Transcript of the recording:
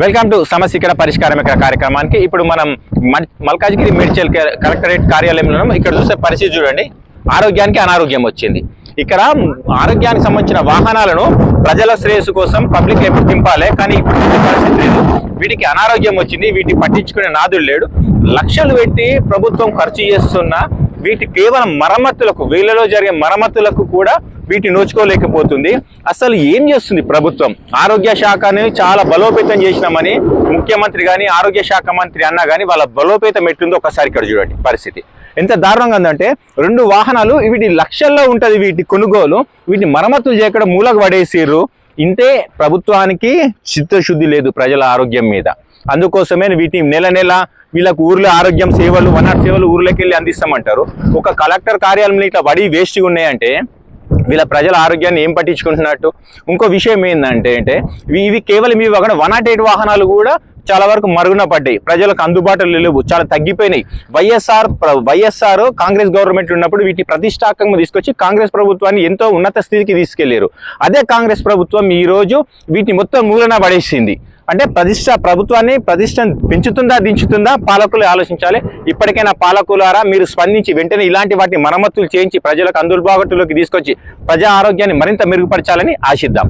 Welcome to సమస్యకర పరిష్కారం కార్యక్రమానికి. ఇప్పుడు మనం మల్కాజ్గిరి మేడ్చల్ కలెక్టరేట్ కార్యాలయంలో ఇక్కడ చూసే పరిస్థితి చూడండి. ఆరోగ్యానికి అనారోగ్యం వచ్చింది. ఇక్కడ ఆరోగ్యానికి సంబంధించిన వాహనాలను ప్రజల శ్రేయస్సు కోసం పబ్లిక్ ఎప్పుడు తింపాలి, కానీ పరిస్థితి లేదు. వీటికి అనారోగ్యం వచ్చింది, వీటిని పట్టించుకునే నాదుడు లేడు. లక్షలు పెట్టి ప్రభుత్వం ఖర్చు చేస్తున్న వీటి కేవలం మరమ్మతులకు, వీళ్ళలో జరిగే మరమ్మతులకు కూడా వీటిని నోచుకోలేకపోతుంది. అసలు ఏం చేస్తుంది ప్రభుత్వం? ఆరోగ్య శాఖని చాలా బలోపేతం చేసినామని ముఖ్యమంత్రి కానీ ఆరోగ్య శాఖ మంత్రి అన్నా కానీ వాళ్ళ బలోపేతం ఎట్లుందో ఒకసారి ఇక్కడ చూడండి. పరిస్థితి ఎంత దారుణంగా ఉందంటే 2 వాహనాలు వీటి లక్షల్లో ఉంటుంది వీటి కొనుగోలు, వీటిని మరమ్మతులు చేయకుండా మూలకు పడేసిర్రు. ఇంతే ప్రభుత్వానికి చిత్తశుద్ధి లేదు ప్రజల ఆరోగ్యం మీద. అందుకోసమే వీటిని నెల నెల వీళ్ళకు ఊర్లో ఆరోగ్యం సేవలు 100 సేవలు ఊర్లోకి వెళ్ళి అందిస్తామంటారు. ఒక కలెక్టర్ కార్యాలయంలో ఇట్లా వడి వేస్ట్గా ఉన్నాయంటే వీళ్ళ ప్రజల ఆరోగ్యాన్ని ఏం పట్టించుకుంటున్నట్టు. ఇంకో విషయం ఏంటంటే ఇవి కేవలం ఇవి కాకుండా 108 వాహనాలు కూడా చాలా వరకు మరుగున పడ్డాయి, ప్రజలకు అందుబాటులో లేవు, చాలా తగ్గిపోయినాయి. వైఎస్ఆర్ కాంగ్రెస్ గవర్నమెంట్ ఉన్నప్పుడు వీటిని ప్రతిష్టాత్మకంగా తీసుకొచ్చి కాంగ్రెస్ ప్రభుత్వాన్ని ఎంతో ఉన్నత స్థితికి తీసుకెళ్లారు. అదే కాంగ్రెస్ ప్రభుత్వం ఈరోజు వీటిని మొత్తం మూలన పడేసింది. అంటే ప్రభుత్వాన్ని పెంచుతుందా దించుతుందా పాలకులు ఆలోచించాలి. ఇప్పటికైనా పాలకులారా మీరు స్పందించి వెంటనే ఇలాంటి వాటిని మరమ్మతులు చేయించి ప్రజలకు అందుబాటులోకి తీసుకొచ్చి ప్రజా ఆరోగ్యాన్ని మరింత మెరుగుపరచాలని ఆశిద్దాం.